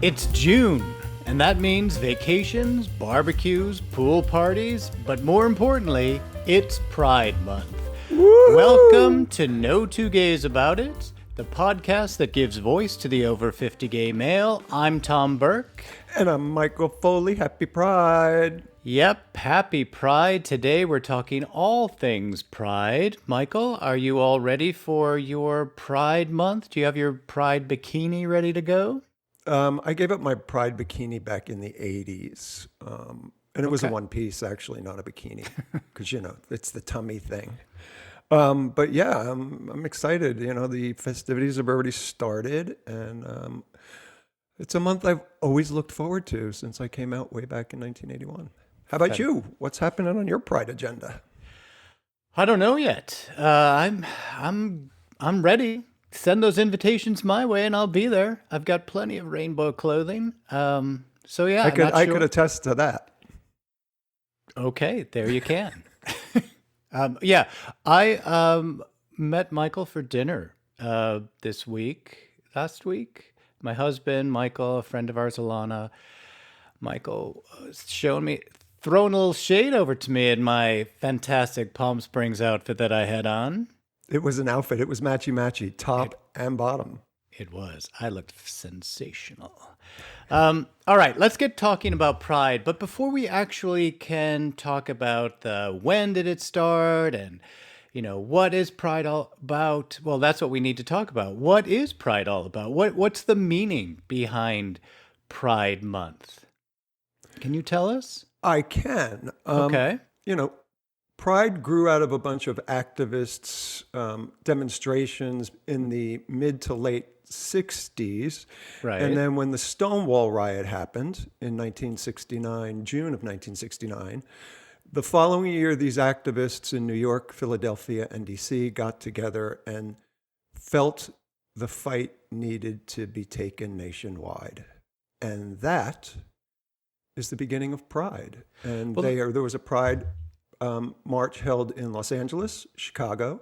It's June, and that means vacations, barbecues, pool parties, but more importantly, it's Pride Month. Woo! Welcome to No Two Gays About It, the podcast that gives voice to the over 50 gay male. I'm Tom Burke. And I'm Michael Foley. Happy Pride. Yep, happy Pride. Today we're talking all things Pride. Michael, are you all ready for your Pride Month? Do you have your Pride bikini ready to go? I gave up my Pride bikini back in the 80s. And it was a one piece, actually, not a bikini, because, it's the tummy thing. But yeah, I'm excited. The festivities have already started, and it's a month I've always looked forward to since I came out way back in 1981. How about you? What's happening on your Pride agenda? I don't know yet. I'm ready. Send those invitations my way, and I'll be there. I've got plenty of rainbow clothing. So yeah, I could attest to that. Okay, there you can. Yeah, I met Michael for dinner last week. My husband, Michael, a friend of ours, Alana. Michael throwing a little shade over to me in my fantastic Palm Springs outfit that I had on. It was an outfit. It was matchy-matchy, top and bottom. It was. I looked sensational. All right, let's get talking about Pride. But before we actually can talk about when did it start and, what is Pride all about? Well, that's what we need to talk about. What is Pride all about? What's the meaning behind Pride Month? Can you tell us? I can. Okay. Pride grew out of a bunch of activists' demonstrations in the mid to late 60s. Right. And then when the Stonewall riot happened in 1969, June of 1969, the following year, these activists in New York, Philadelphia, and DC got together and felt the fight needed to be taken nationwide. And that is the beginning of Pride. And there was a Pride march held in Los Angeles, Chicago,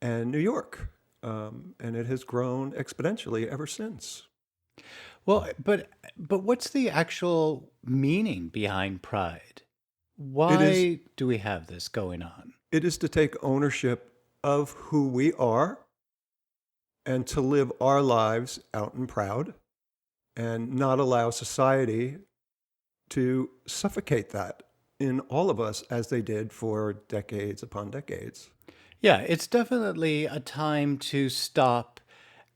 and New York. And it has grown exponentially ever since. Well, but what's the actual meaning behind Pride? Why do we have this going on? It is to take ownership of who we are and to live our lives out and proud and not allow society to suffocate that in all of us as they did for decades upon decades. Yeah, it's definitely a time to stop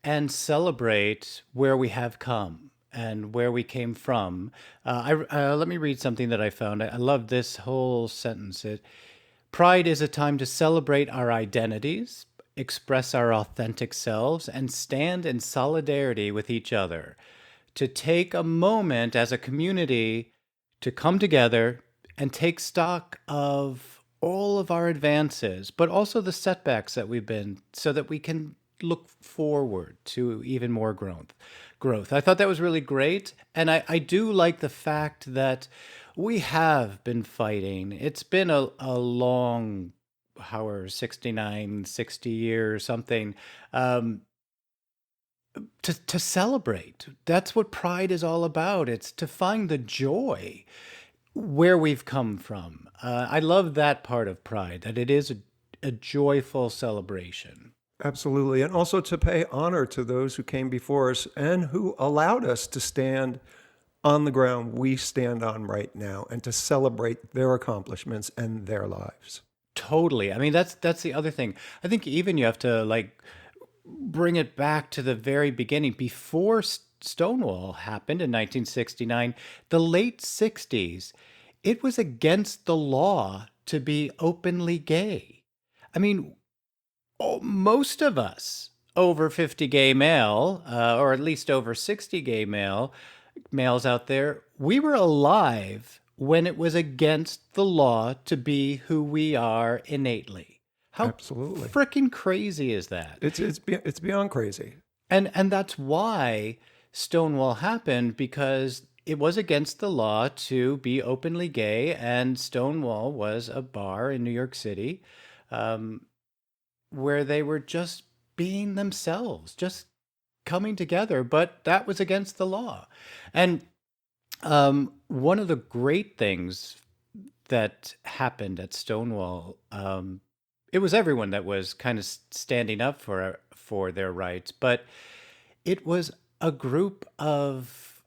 and celebrate where we have come and where we came from. Let me read something that I found. I love this whole sentence. Pride is a time to celebrate our identities, express our authentic selves, and stand in solidarity with each other. To take a moment as a community to come together and take stock of all of our advances, but also the setbacks that we've been, so that we can look forward to even more growth. I thought that was really great. And I do like the fact that we have been fighting. It's been a long, 60 years, something, to celebrate. That's what Pride is all about. It's to find the joy where we've come from. I love that part of Pride, that it is a joyful celebration. Absolutely. And also to pay honor to those who came before us and who allowed us to stand on the ground we stand on right now and to celebrate their accomplishments and their lives. Totally. I mean, that's the other thing. I think even you have to bring it back to the very beginning. Before Stonewall happened in 1969, the late 60s, it was against the law to be openly gay. I mean, most of us over 50 gay male, or at least over 60 gay males out there, we were alive when it was against the law to be who we are innately. How Absolutely. Freaking crazy is that? It's beyond crazy. And that's why Stonewall happened, because it was against the law to be openly gay, and Stonewall was a bar in New York City where they were just being themselves, just coming together, but that was against the law. And one of the great things that happened at Stonewall, it was everyone that was kind of standing up for their rights, but it was a group of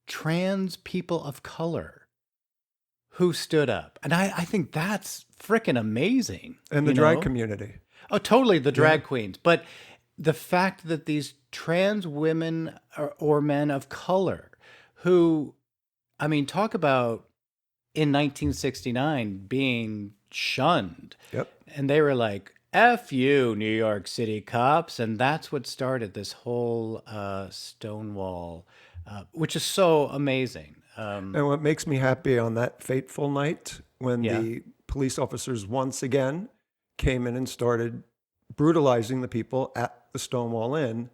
trans people of color who stood up. And I think that's freaking amazing. And the drag community. Oh, totally, the drag queens. But the fact that these trans women or men of color who, I mean, talk about in 1969 being shunned. Yep. And they were like, F you, New York City cops. And that's what started this whole Stonewall, which is so amazing. And what makes me happy on that fateful night when Yeah. the police officers once again came in and started brutalizing the people at the Stonewall Inn,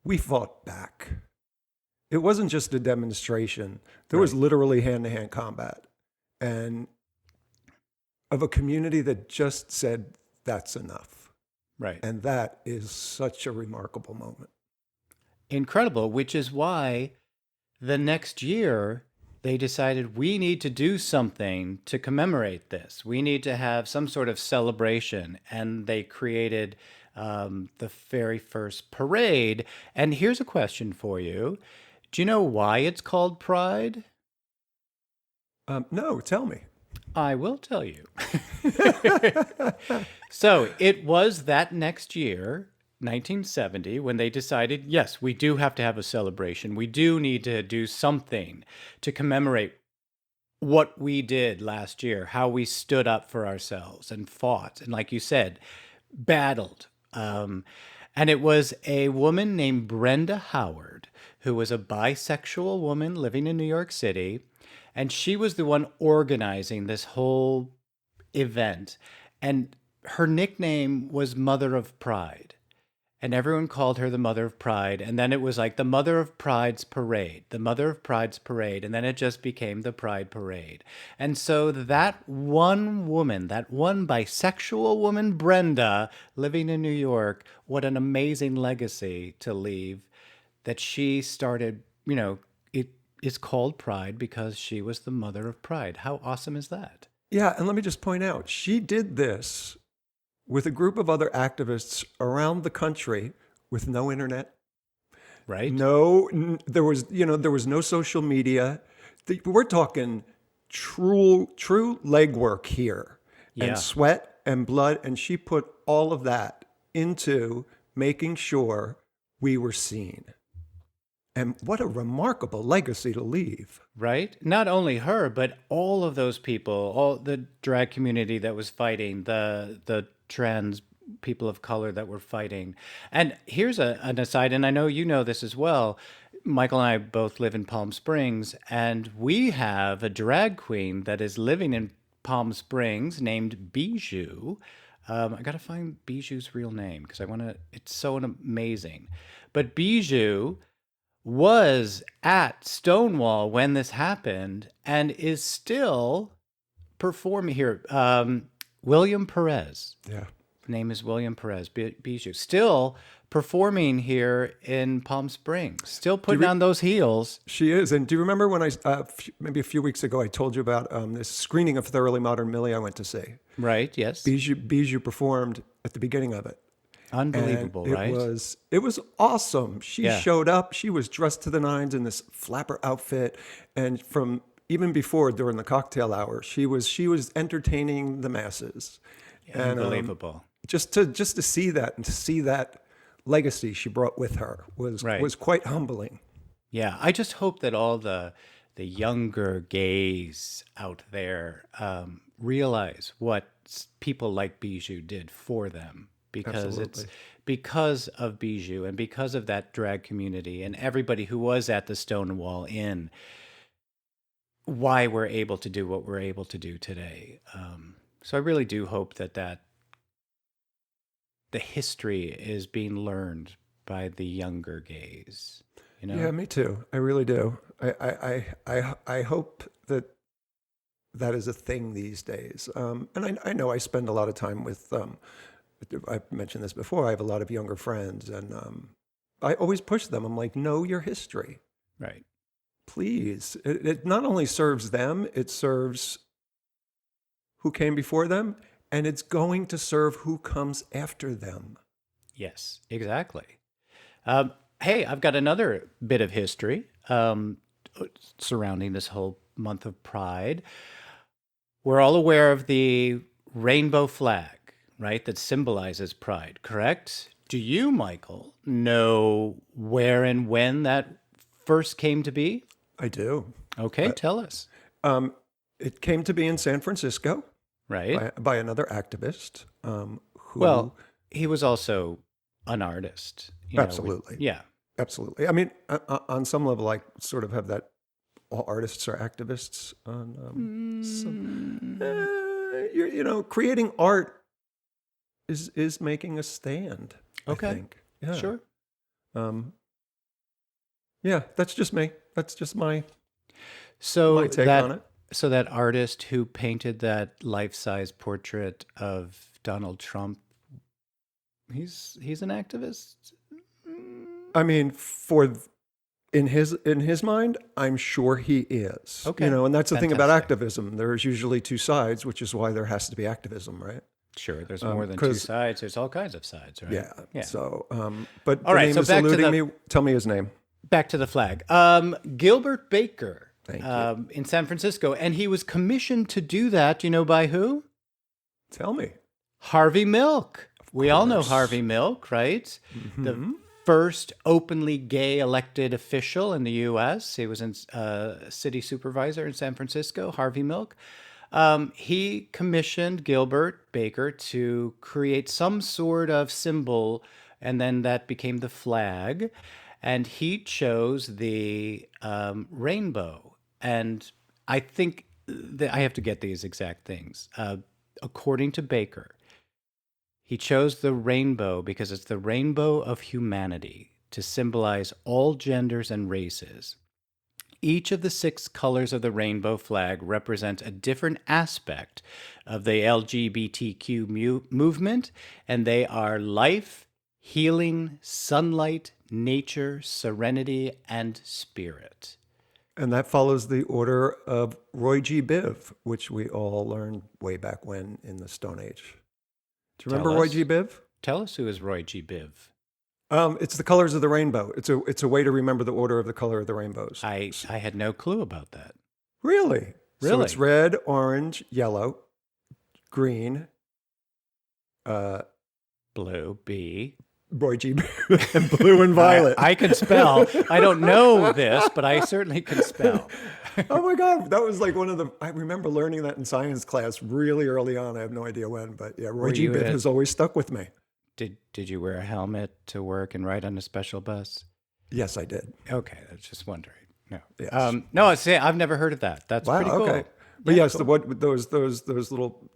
we fought back. It wasn't just a demonstration. There was literally hand-to-hand combat, and of a community that just said, that's enough. Right. And that is such a remarkable moment. Incredible, which is why the next year they decided we need to do something to commemorate this. We need to have some sort of celebration. And they created the very first parade. And here's a question for you. Do you know why it's called Pride? No, tell me. I will tell you. So it was that next year, 1970, when they decided, yes, we do have to have a celebration. We do need to do something to commemorate what we did last year, how we stood up for ourselves and fought. And like you said, battled. And it was a woman named Brenda Howard, who was a bisexual woman living in New York City. And she was the one organizing this whole event. And her nickname was Mother of Pride. And everyone called her the Mother of Pride. And then it was like the Mother of Pride's Parade, the Mother of Pride's Parade. And then it just became the Pride Parade. And so that one woman, that one bisexual woman, Brenda, living in New York, what an amazing legacy to leave, that she started, you know, it is called Pride because she was the Mother of Pride. How awesome is that? Yeah, and let me just point out, she did this with a group of other activists around the country with no internet. Right? There was no social media. We're talking true legwork here, Yeah. and sweat and blood, and she put all of that into making sure we were seen. And what a remarkable legacy to leave. Right? Not only her, but all of those people, all the drag community that was fighting, the trans people of color that were fighting. And here's an aside, and I know you know this as well. Michael and I both live in Palm Springs, and we have a drag queen that is living in Palm Springs named Bijou. I got to find Bijou's real name because I want to, it's so amazing. But Bijou was at Stonewall when this happened and is still performing here. William Perez. Yeah. Name is William Perez Bijou. Still performing here in Palm Springs. Still putting on those heels. She is. And do you remember when maybe a few weeks ago, I told you about this screening of Thoroughly Modern Millie I went to see? Right, yes. Bijou performed at the beginning of it. Unbelievable, and right? It was awesome. She Yeah. showed up. She was dressed to the nines in this flapper outfit. And from even before, during the cocktail hour, she was entertaining the masses. And, Unbelievable. just to see that and to see that legacy she brought with her was quite humbling. Yeah, I just hope that all the younger gays out there realize what people like Bijou did for them, because it's because of Bijou and because of that drag community and everybody who was at the Stonewall Inn, why we're able to do what we're able to do today. So I really do hope that the history is being learned by the younger gays. You know? Yeah, me too. I really do. I hope that is a thing these days. And I know I spend a lot of time with I've mentioned this before. I have a lot of younger friends, and I always push them. I'm like, know your history, Right. please. It not only serves them, it serves who came before them, and it's going to serve who comes after them. Yes, exactly. Um, hey, I've got another bit of history surrounding this whole month of Pride. We're all aware of the rainbow flag, right, that symbolizes pride, correct? Do you, Michael, know where and when that first came to be? I do. Okay, tell us. Um, it came to be in San Francisco Right. by another activist who Well, he was also an artist. absolutely, Yeah. absolutely. I mean, on some level, I sort of have that all artists are activists. On creating art is making a stand. I Okay. think. Yeah. Sure. Um, yeah. That's just me. That's just my So take on it. that artist who painted that life-size portrait of Donald Trump, he's an activist. I mean, in his mind, I'm sure he is. Okay. And that's the thing about Fantastic. activism. There's usually two sides, which is why there has to be activism, right? Sure, there's more than two 'cause- sides. There's all kinds of sides, right? Yeah. Yeah. So, but All the right, name so is back to eluding the- me. Tell me his name. Back to the flag. Gilbert Baker. Thank you. In San Francisco, and he was commissioned to do that. You know by who? Tell me. Harvey Milk. We all know course. Harvey Milk, right? The first openly gay elected official in the U.S. He was a city supervisor in San Francisco, Harvey Milk. He commissioned Gilbert Baker to create some sort of symbol, and then that became the flag. And he chose the rainbow. And I think that I have to get these exact things. According to Baker, he chose the rainbow because it's the rainbow of humanity to symbolize all genders and races. Each of the 6 colors of the rainbow flag represent a different aspect of the LGBTQ movement, and they are life, healing, sunlight, nature, serenity, and spirit. And that follows the order of Roy G. Biv, which we all learned way back when in the Stone Age. Do you remember Tell Roy us. G. Biv? Tell us who is Roy G. Biv. It's the colors of the rainbow. It's a way to remember the order of the color of the rainbows. I had no clue about that. Really? So Really? it's red, orange, yellow, green, Blue, B. Roy G. Biv, and blue and violet. I can spell. I don't know this, but I certainly can spell. Oh my God, that was like I remember learning that in science class really early on. I have no idea when, but yeah, Roy G. you Biv at- has always stuck with me. Did you wear a helmet to work and ride on a special bus? Yes, I did. Okay, I was just wondering. No, Yes. no. See, I've never heard of that. That's Wow. pretty cool. Okay. But Yeah, yes, cool. those little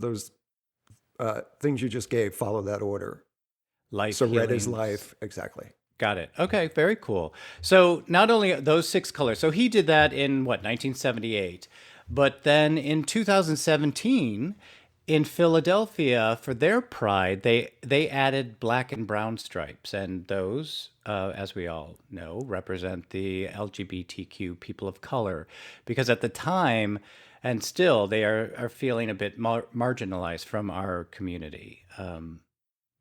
things you just gave follow that order. Life. So red is healing. life, exactly. Got it. Okay, very cool. So not only those 6 colors. So he did that in what 1978, but then in 2017 in Philadelphia for their Pride, they added black and brown stripes, and those, as we all know, represent the LGBTQ people of color, because at the time, and still, they are feeling a bit marginalized from our community,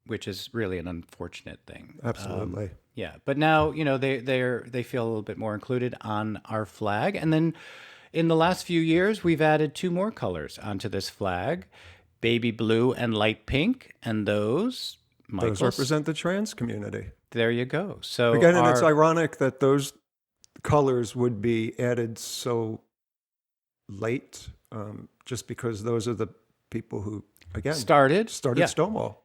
which is really an unfortunate thing. Absolutely. Yeah, but now they feel a little bit more included on our flag, and then in the last few years we've added 2 more colors onto this flag, baby blue and light pink, and those, Michael, Those represent the trans community. there you go. So Again, and it's ironic that those colors would be added so late, just because those are the people who, again, started started yeah. Stonewall.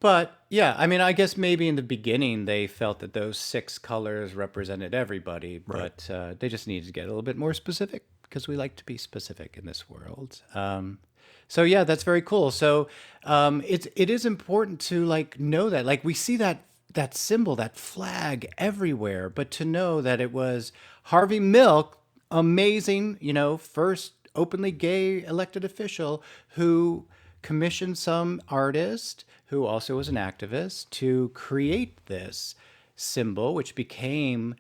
But yeah, I mean, I guess maybe in the beginning they felt that those 6 colors represented everybody, but they just needed to get a little bit more specific because we like to be specific in this world. So yeah, that's very cool. So it is important to know that we see that symbol, that flag everywhere, but to know that it was Harvey Milk, amazing, first openly gay elected official who commissioned some artist who also was an activist, to create this symbol, which became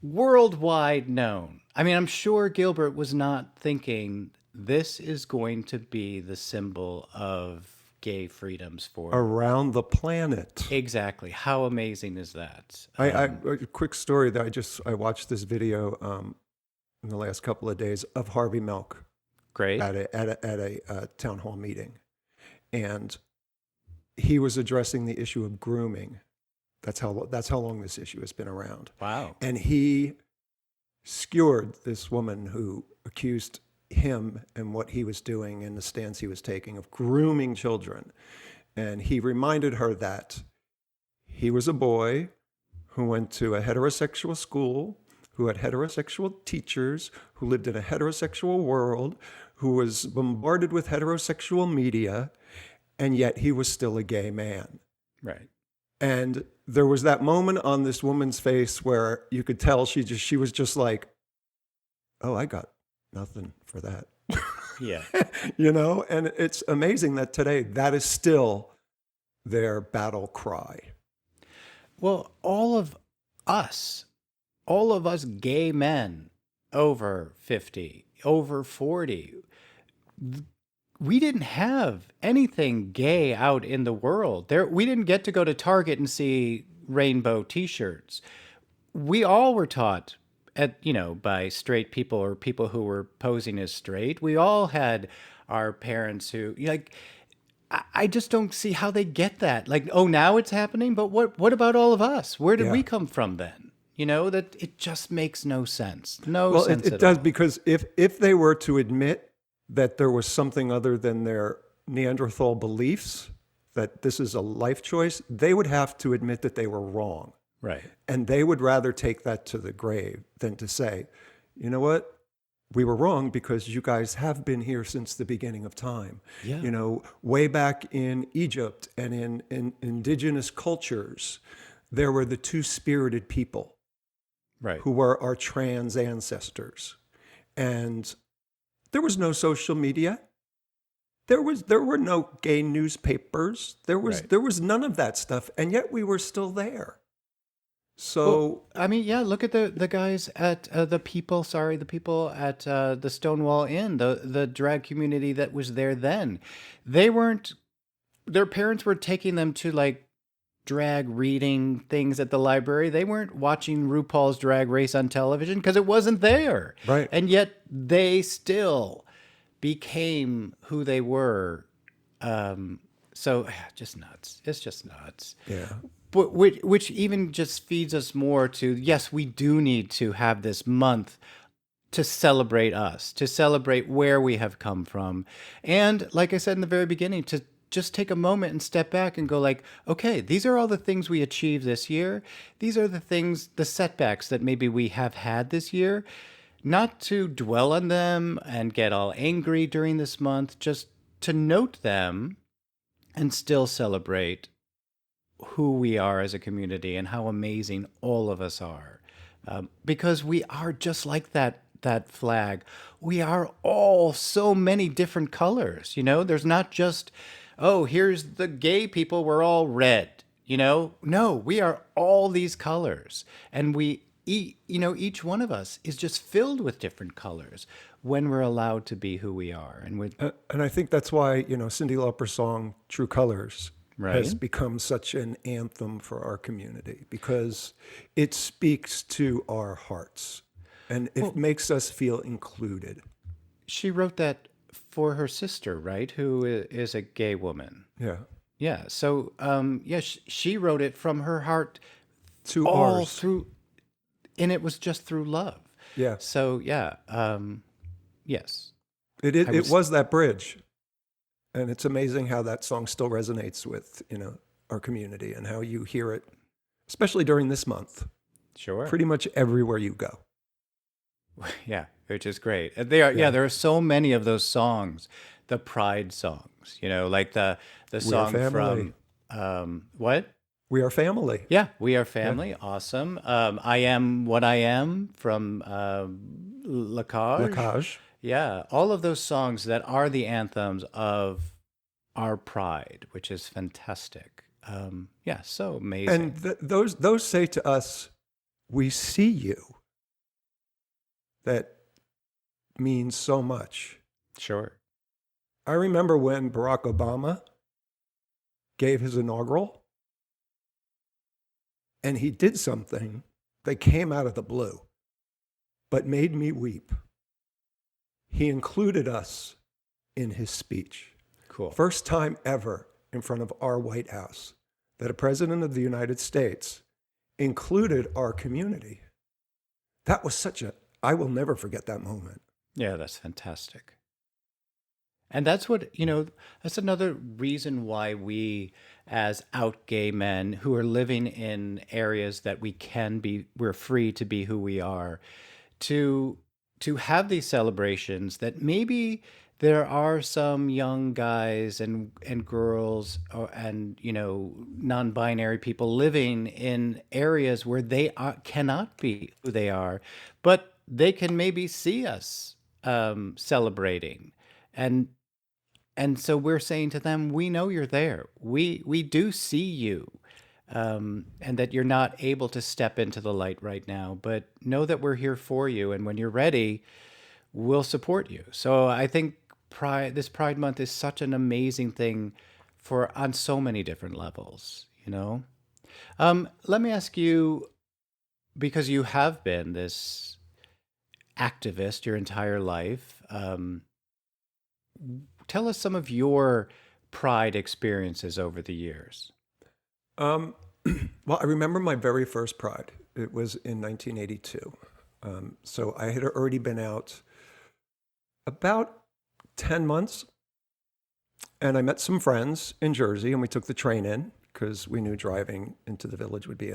worldwide known. I mean, I'm sure Gilbert was not thinking this is going to be the symbol of gay freedoms for Around the planet. exactly. How amazing is that? A quick story that I watched this video in the last couple of days of Harvey Milk Great. at a town hall meeting, and he was addressing the issue of grooming. That's how long this issue has been around. Wow. And he skewered this woman who accused him and what he was doing and the stance he was taking of grooming children. And he reminded her that he was a boy who went to a heterosexual school, who had heterosexual teachers, who lived in a heterosexual world, who was bombarded with heterosexual media, and yet he was still a gay man. Right. And there was that moment on this woman's face where you could tell she was just like, oh, I got nothing for that. Yeah. And it's amazing that today that is still their battle cry. Well, us, all of us gay men over 50, over 40, we didn't have anything gay out in the world. We didn't get to go to Target and see rainbow t-shirts. We all were taught by straight people or people who were posing as straight. We all had our parents who I just don't see how they get that. Like, oh, now it's happening, but what about all of us? Where did we come from then? That it just makes no sense. No sense it at does, all. because if they were to admit that there was something other than their Neanderthal beliefs, that this is a life choice, they would have to admit that they were wrong. Right. And they would rather take that to the grave than to say, you know what? We were wrong because you guys have been here since the beginning of time. Yeah. Way back in Egypt and in indigenous cultures, there were the two-spirited people, Right. who were our trans ancestors. And there was no social media. There were no gay newspapers. There was none of that stuff, and yet we were still there. So I mean, yeah, look at the guys at the people at the Stonewall Inn, the drag community that was there then. Their parents were taking them to drag reading things at the library. They weren't watching RuPaul's Drag Race on television because it wasn't there. Right. And yet they still became who they were. So just nuts. It's just nuts. yeah. But which even just feeds us more to, yes, we do need to have this month to celebrate us, to celebrate where we have come from. And like I said in the very beginning, to just take a moment and step back and go okay, these are all the things we achieved this year. These are the setbacks that maybe we have had this year. Not to dwell on them and get all angry during this month, just to note them and still celebrate who we are as a community and how amazing all of us are. Because we are just like that flag. We are all so many different colors, There's not just, oh, here's the gay people, we're all red, No, we are all these colors. And each one of us is just filled with different colors when we're allowed to be who we are. And I think that's why, Cyndi Lauper's song True Colors has Right. become such an anthem for our community, because it speaks to our hearts and it makes us feel included. She wrote that for her sister, right? Who is a gay woman. Yeah. Yeah. So, she wrote it from her heart To all ours. through, and it was just through love. Yeah. So, yeah. Yes. It was that bridge. And it's amazing how that song still resonates with, our community, and how you hear it, especially during this month, Sure. pretty much everywhere you go. Yeah, which is great. There are so many of those songs, the pride songs, like the song family. from, what? We are family. Yeah, We Are Family. Awesome. I Am What I Am from Lacage. Lacage. Yeah, all of those songs that are the anthems of our pride, which is fantastic. Yeah, so amazing. And those say to us, we see you. That means so much. Sure. I remember when Barack Obama gave his inaugural, and he did something that came out of the blue, but made me weep. He included us in his speech. Cool. First time ever in front of our White House that a president of the United States included our community. That was I will never forget that moment. Yeah, that's fantastic. And that's what, that's another reason why we, as out gay men who are living in areas that we're free to be who we are, to have these celebrations that maybe there are some young guys and girls and non-binary people living in areas where cannot be who they are, but they can maybe see us celebrating, and so we're saying to them, we know you're there. We do see you, and that you're not able to step into the light right now, but know that we're here for you. And when you're ready, we'll support you. So I think this Pride Month is such an amazing thing on so many different levels. Let me ask you, because you have been this activist your entire life, tell us some of your Pride experiences over the years. Well, I remember my very first Pride. It was in 1982. So I had already been out about 10 months, and I met some friends in Jersey, and we took the train in because we knew driving into the village would be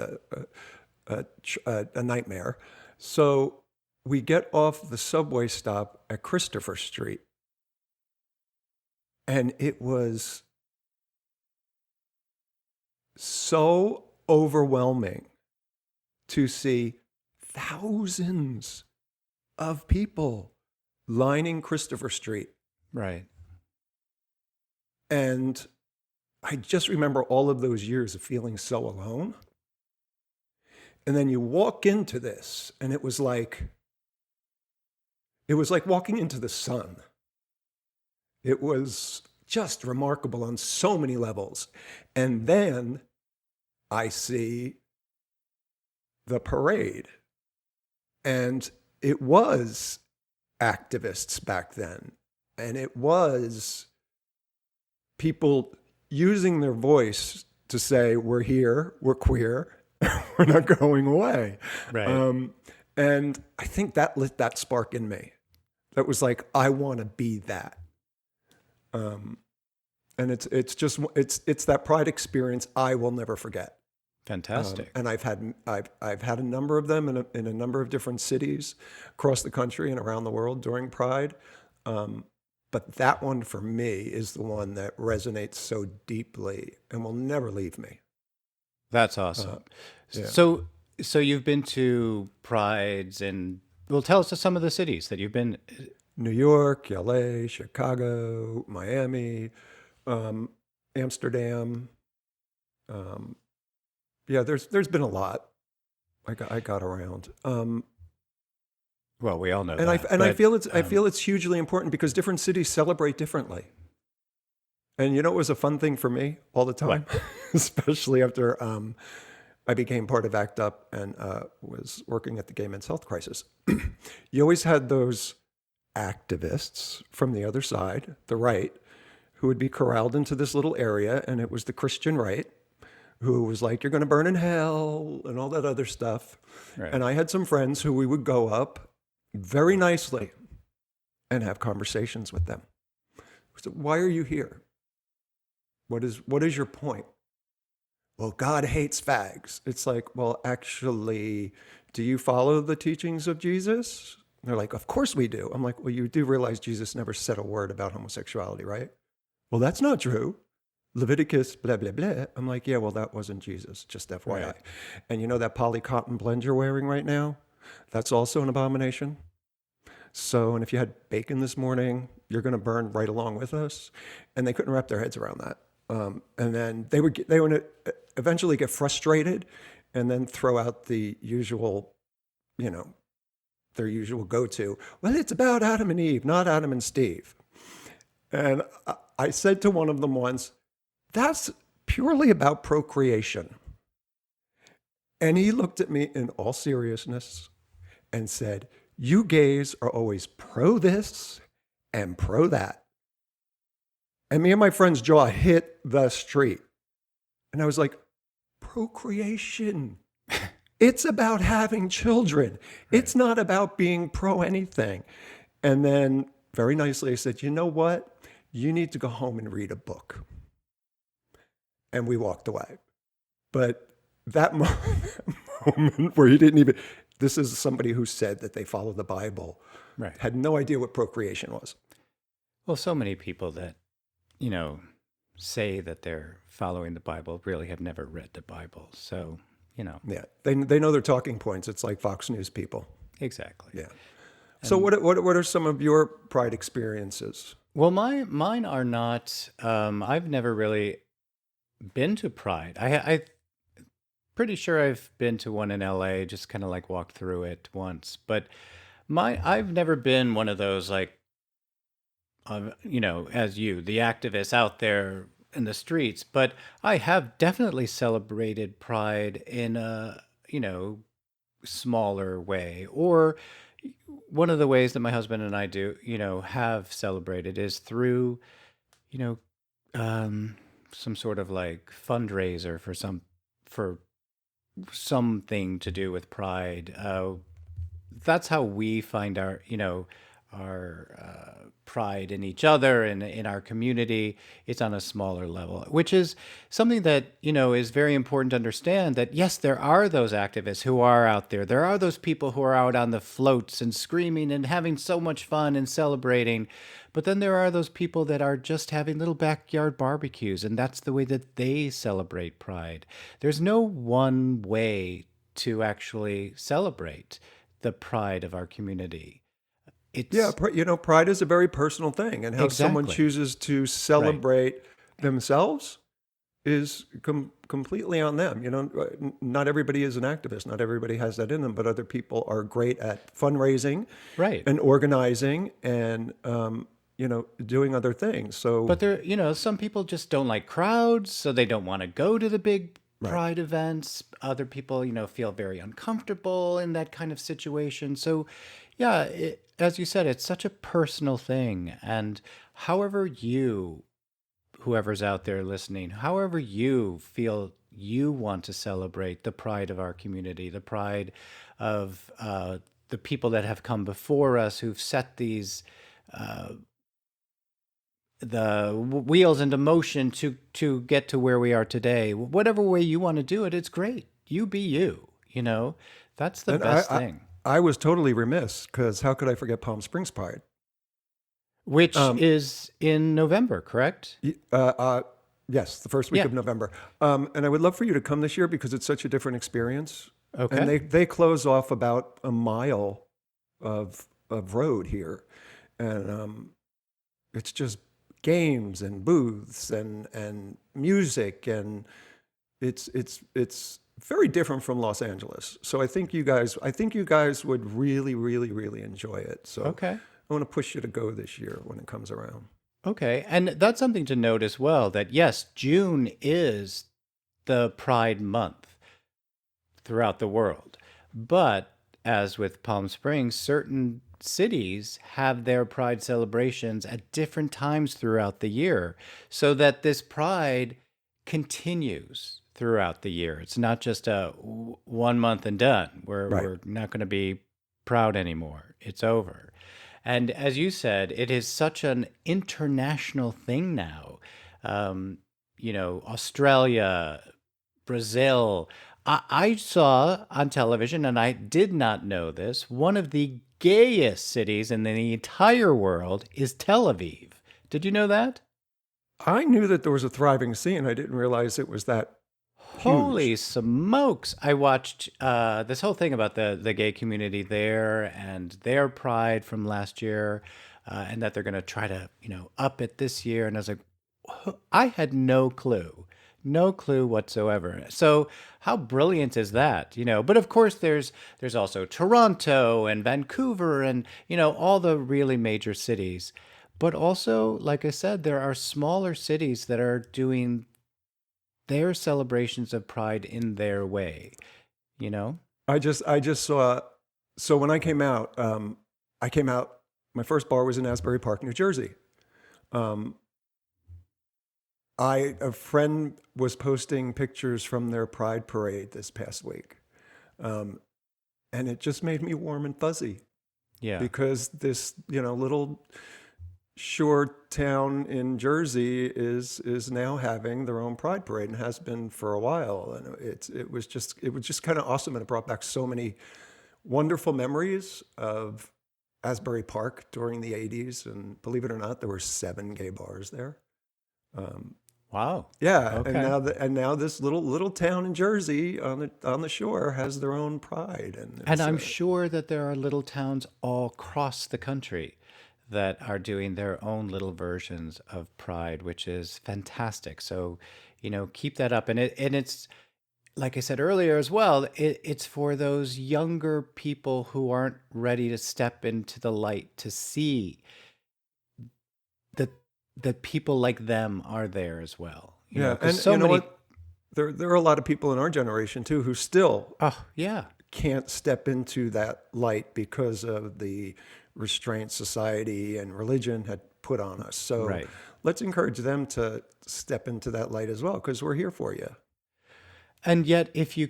a nightmare. So we get off the subway stop at Christopher Street, and it was so overwhelming to see thousands of people lining Christopher Street. Right. And I just remember all of those years of feeling so alone. And then you walk into this, and it was like walking into the sun. It was just remarkable on so many levels. And then I see the parade. And it was activists back then. And it was people using their voice to say, we're here, we're queer, we're not going away. Right. And I think that lit that spark in me. That was like, I want to be that. And it's that Pride experience I will never forget. Fantastic. And I've had a number of them in a number of different cities across the country and around the world during Pride. But that one for me is the one that resonates so deeply and will never leave me. That's awesome. Yeah. So you've been to Prides, and well, tell us some of the cities that you've been. New York, LA, Chicago, Miami, Amsterdam. Yeah, there's been a lot. I got around. Well, we all know And that. I feel it's hugely important because different cities celebrate differently. And it was a fun thing for me all the time, especially after I became part of ACT UP and was working at the Gay Men's Health Crisis. You always had those activists from the other side, the right, who would be corralled into this little area, and it was the Christian right, who was like, you're going to burn in hell and all that other stuff. Right. And I had some friends who we would go up very nicely and have conversations with them. So, why are you here? What is your point? Well, God hates fags. It's like, well, actually, do you follow the teachings of Jesus? And they're like, of course we do. I'm like, well, you do realize Jesus never said a word about homosexuality, right? Well, that's not true. Leviticus, blah, blah, blah. I'm like, yeah, well, that wasn't Jesus, just FYI. Right. And that poly cotton blend you're wearing right now? That's also an abomination. So, and if you had bacon this morning, you're going to burn right along with us. And they couldn't wrap their heads around that. And then they would eventually get frustrated and then throw out the usual, you know, their usual go-to. Well, it's about Adam and Eve, not Adam and Steve. And I said to one of them once, that's purely about procreation. And he looked at me in all seriousness and said, you gays are always pro this and pro that. And me and my friend's jaw hit the street. And I was like, procreation. It's about having children. Right. It's not about being pro anything. And then very nicely I said, you know what? You need to go home and read a book. And we walked away. But that moment where he didn't even, this is somebody who said that they follow the Bible, right, had no idea what procreation was. Well, so many people that, you know, say that they're following the Bible really have never read the Bible. So, you know. Yeah, they know their talking points. It's like Fox News people. Exactly. Yeah. So what are some of your Pride experiences? Well, mine are not. I've never really been to Pride. I pretty sure I've been to one in LA. Just kind of like walked through it once, but I've never been one of those like, you know, as you, the activists out there in the streets. But I have definitely celebrated Pride in a, you know, smaller way. Or one of the ways that my husband and I do, you know, have celebrated is through, you know, some sort of like fundraiser for something to do with Pride. That's how we find our, you know, our pride in each other and in our community. It's on a smaller level, which is something that, you know, is very important to understand that, yes, there are those activists who are out there. There are those people who are out on the floats and screaming and having so much fun and celebrating. But then there are those people that are just having little backyard barbecues, and that's the way that they celebrate Pride. There's no one way to actually celebrate the pride of our community. Yeah, you know, pride is a very personal thing, and how someone Exactly. chooses to celebrate themselves is completely on them. You know, not everybody is an activist. Not everybody has that in them, but other people are great at fundraising Right. and organizing and, you know, doing other things. So, But there, you know, some people just don't like crowds, so they don't want to go to the big right. pride events. Other people, you know, feel very uncomfortable in that kind of situation. So, yeah, as you said, it's such a personal thing. And however you, whoever's out there listening, however you feel you want to celebrate the pride of our community, the pride of the people that have come before us, who've set these the wheels into motion to get to where we are today. Whatever way you want to do it, it's great. You be you. You know, that's the And best thing. I was totally remiss because how could I forget Palm Springs Pride? Which is in November, correct? Yes, the first week of November. And I would love for you to come this year because it's such a different experience. Okay. And they close off about a mile of road here, and it's just games and booths and music, and it's very different from Los Angeles. So I think you guys would really, really, really enjoy it. So Okay. I want to push you to go this year when it comes around. Okay. And that's something to note as well, that yes, June is the Pride Month throughout the world. But as with Palm Springs, certain cities have their Pride celebrations at different times throughout the year, so that this Pride continues throughout the year. It's not just a 1 month and done. We're not going to be proud anymore. It's over. And as you said, it is such an international thing now. You know, Australia, Brazil. I saw on television, and I did not know this, one of the gayest cities in the entire world is Tel Aviv. Did you know that? I knew that there was a thriving scene. I didn't realize it was that Huge. Holy smokes! I watched this whole thing about the gay community there and their pride from last year, and that they're going to try to up it this year. And I was like, I had no clue, no clue whatsoever. So how brilliant is that? But of course, there's also Toronto and Vancouver and all the really major cities. But also, like I said, there are smaller cities that are doing their celebrations of pride in their way, you know? I just saw. So when I came out. My first bar was in Asbury Park, New Jersey. Um, a friend was posting pictures from their Pride parade this past week, um, and it just made me warm and fuzzy Yeah. because this little shore town in Jersey is now having their own Pride parade and has been for a while, and it was just kind of awesome, and it brought back so many wonderful memories of Asbury Park during the '80s, and believe it or not, there were 7 gay bars there. Um, Wow. yeah, and Okay. now this little town in Jersey on the shore has their own Pride, and And it's I'm sure that there are little towns all across the country that are doing their own little versions of pride, which is fantastic. So, keep that up. And it's like I said earlier as well, it's for those younger people who aren't ready to step into the light to see that people like them are there as well. yeah, Because and so you know many. what? There are a lot of people in our generation too who still Oh yeah, can't step into that light because of the restraints society and religion had put on us. So right. let's encourage them to step into that light as well, because we're here for you. And yet, if you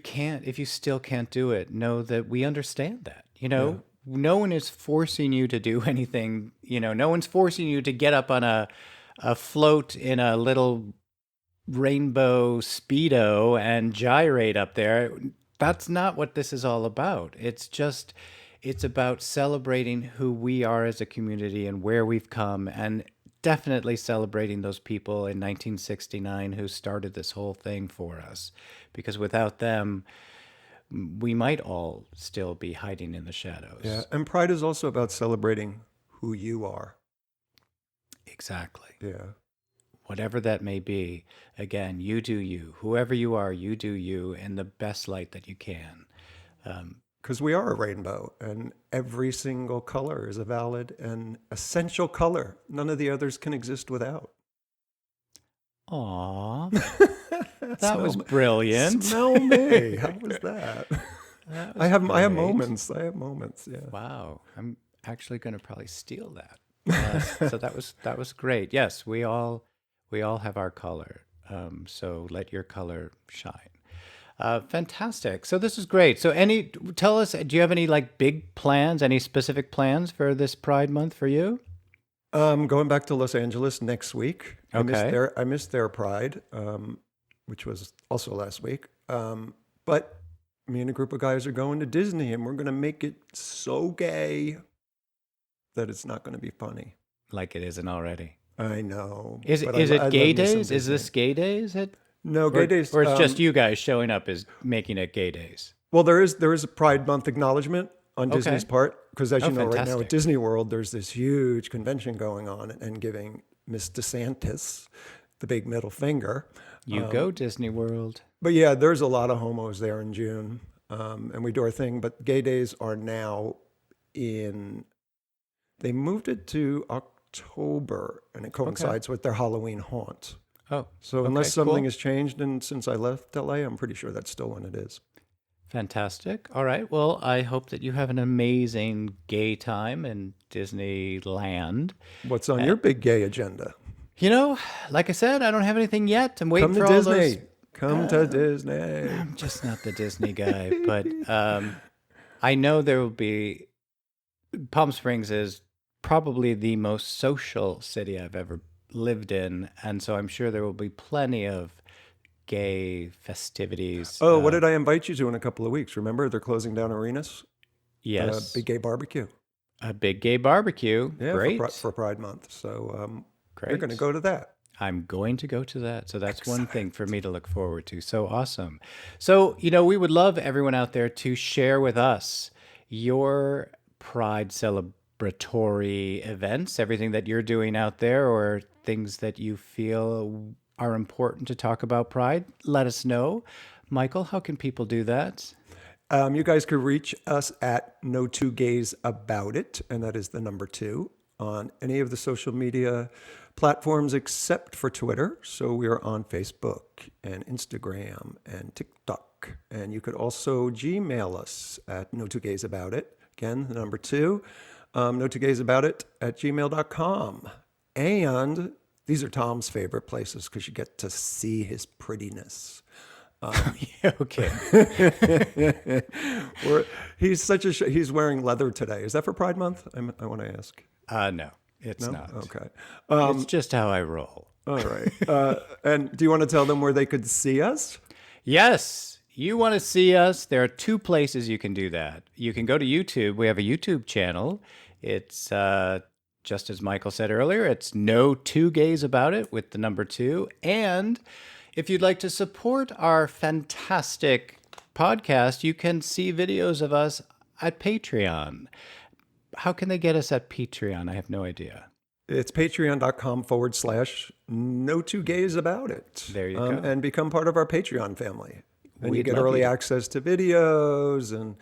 still can't do it, know that we understand that. Yeah. No one is forcing you to do anything. No one's forcing you to get up on a float in a little rainbow speedo and gyrate up there. That's not what this is all about. It's about celebrating who we are as a community and where we've come, and definitely celebrating those people in 1969 who started this whole thing for us, because without them we might all still be hiding in the Yeah. shadows. And Pride is also about celebrating who you are. Exactly. Yeah. Whatever that may be. Again, you do you. Whoever you are, you do you in the best light that you can. Um, Because we are a rainbow, and every single color is a valid and essential color. None of the others can exist without. Aw, that Smell was me. brilliant. Smell me. How was that? That I was have I have great. moments. I have moments. Yeah. Wow, I'm actually going to probably steal that. So that was great. Yes, we all have our color. So let your color shine. Fantastic. So this is great. So tell us, do you have any like big plans, any specific plans for this Pride Month for you? Going back to Los Angeles next week. Okay. I missed their Pride, which was also last week. But me and a group of guys are going to Disney, and we're going to make it so gay that it's not going to be funny. Like it isn't already. I know, Is it but is I it love gay me some days? Is Disney. this gay days? No, Gay Or Days. or it's just you guys showing up is making it gay days. Well, there is a Pride Month acknowledgement on Disney's Okay. part, because as Oh, you know, right now at fantastic. Disney World, there's this huge convention going on and giving Miss DeSantis the big middle finger. You go Disney World. But yeah, there's a lot of homos there in June, and we do our thing. But Gay Days are now in. They moved it to October, and it Okay. coincides with their Halloween haunt. Oh, So unless okay, something cool. has changed and since I left LA, I'm pretty sure that's still when it is. Fantastic. All right. Well, I hope that you have an amazing gay time in Disneyland. What's on Uh, your big gay agenda? like I said, I don't have anything yet. I'm waiting Come to for all those. Disney. Come to Disney. I'm just not the Disney guy, but I know there will be. Palm Springs is probably the most social city I've ever lived in, and so I'm sure there will be plenty of gay festivities. Oh, what did I invite you to in a couple of weeks? Remember, they're closing down arenas. Big Yes, gay barbecue. a big gay barbecue. Yeah, Great, for Pride Month. So you're going to great. go to that. I'm going to go to that. So that's one thing Excellent. for me to look forward to. So awesome. So, we would love everyone out there to share with us your Pride celebratory events, everything that you're doing out there, or things that you feel are important to talk about Pride. Let us know. Michael, how can people do that? You guys could reach us at No Two Gays About It, and that is the number 2, on any of the social media platforms except for Twitter. So we are on Facebook and Instagram and TikTok. And you could also Gmail us at No Two Gays About It. Again, the number 2, No Two Gays About It at gmail.com. And these are Tom's favorite places because you get to see his prettiness. Yeah, okay. He's wearing leather today. Is that for Pride Month? I want to ask. No, it's No? not. Okay. It's just how I roll. All right. And do you want to tell them where they could see us? Yes, you want to see us? There are 2 places you can do that. You can go to YouTube. We have a YouTube channel. It's just as Michael said earlier, it's No Two Gays About It with the number 2. And if you'd like to support our fantastic podcast, you can see videos of us at Patreon. How can they get us at Patreon? I have no idea. It's patreon.com/No Two Gays About It. There you go. And become part of our Patreon family. And you We'd get love early you. access to videos and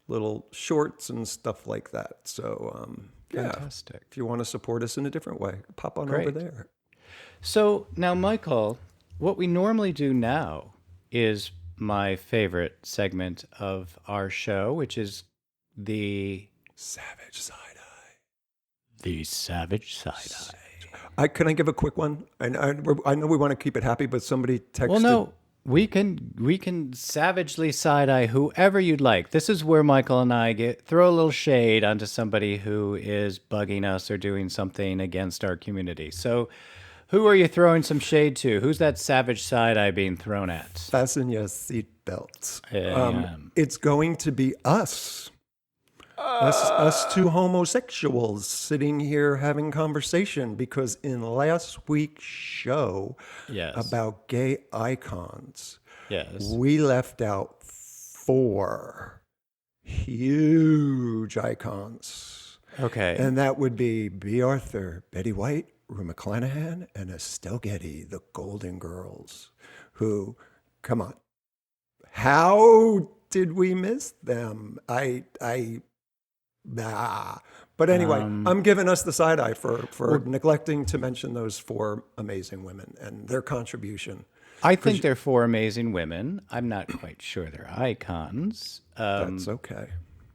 little shorts and stuff like that. So, Fantastic. if you want to support us in a different way, pop on over Great. there. So now, Michael, what we normally do now is my favorite segment of our show, which is the Savage side eye. savage side eye. Can I give a quick one? I know we want to keep it happy, but somebody texted. Well, no, we can savagely side eye whoever you'd like. This is where Michael and I throw a little shade onto somebody who is bugging us or doing something against our community. So, who are you throwing some shade to? Who's that savage side eye being thrown at? Fasten your seatbelts. Yeah. It's going to be us. Us 2 homosexuals sitting here having conversation because in last week's show Yes. about gay icons, Yes. we left out 4 huge icons. Okay. And that would be B. Arthur, Betty White, Rue McClanahan, and Estelle Getty, the Golden Girls, who, come on, how did we miss them? But anyway, I'm giving us the side eye for neglecting to mention those 4 amazing women and their contribution. I think they're 4 amazing women. I'm not quite sure they're icons. That's okay.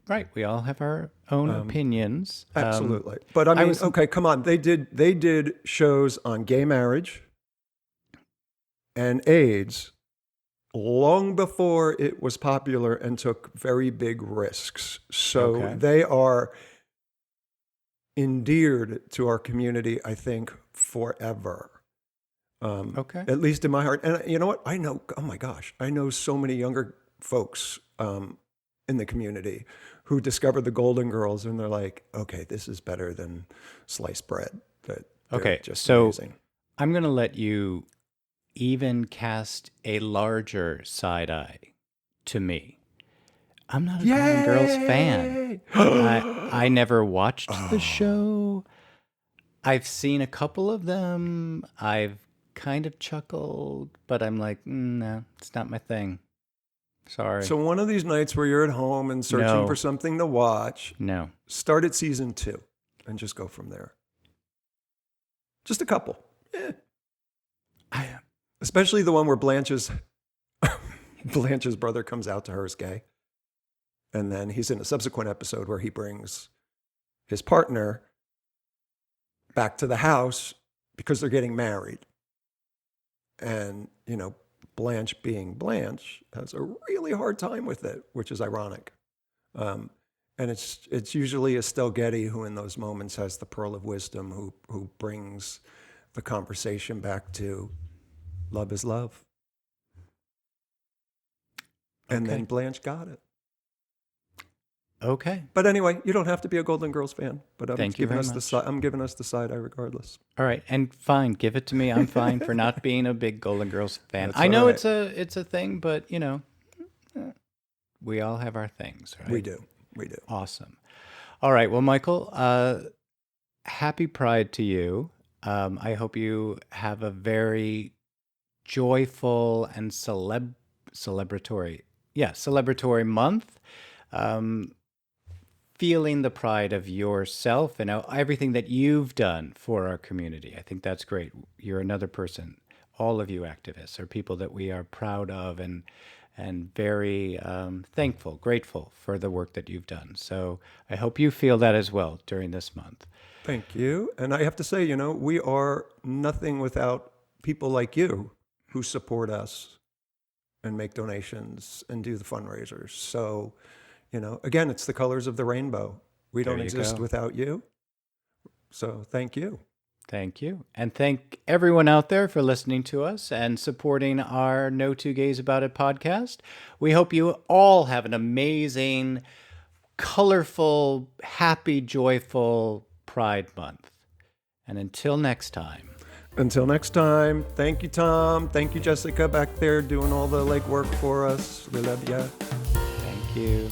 Right. We all have our own opinions. Absolutely. But I mean, okay, come on. They did shows on gay marriage and AIDS long before it was popular and took very big risks. So Okay. they are endeared to our community, I think, forever. Okay. At least in my heart. And you know what? I know, oh my gosh, I know so many younger folks in the community who discovered the Golden Girls and they're like, okay, this is better than sliced bread. They're Okay. just So amazing. I'm going to let you even cast a larger side eye to me. I'm not a Golden Girls fan. I never watched the show. I've seen a couple of them. I've kind of chuckled, but I'm like, no, it's not my thing. Sorry. So one of these nights where you're at home and searching No. for something to watch, No. start at season 2 and just go from there. Just a couple. Especially the one where Blanche's brother comes out to her as gay. And then he's in a subsequent episode where he brings his partner back to the house because they're getting married. And, you know, Blanche being Blanche has a really hard time with it, which is ironic. And it's usually Estelle Getty who in those moments has the pearl of wisdom, who brings the conversation back to love is love. And Okay. then Blanche got it. Okay. But anyway, you don't have to be a Golden Girls fan. But Thank you very much. I'm giving us the side eye regardless. All right, and fine, give it to me. I'm fine for not being a big Golden Girls fan. That's I all know right. it's a thing, but we all have our things, right? We do. We do. Awesome. All right, well, Michael, happy Pride to you. I hope you have a very joyful and celebratory month. Feeling the pride of yourself and everything that you've done for our community. I think that's great. You're another person. All of you activists are people that we are proud of and very thankful, grateful for the work that you've done. So I hope you feel that as well during this month. Thank you. And I have to say, we are nothing without people like you who support us and make donations and do the fundraisers. So, again, it's the colors of the rainbow. We don't exist without you. So thank you. Thank you. And thank everyone out there for listening to us and supporting our No Two Gays About It podcast. We hope you all have an amazing, colorful, happy, joyful Pride Month. And until next time. Thank you, Tom. Thank you, Jessica, back there doing all the legwork for us. We love you. Thank you.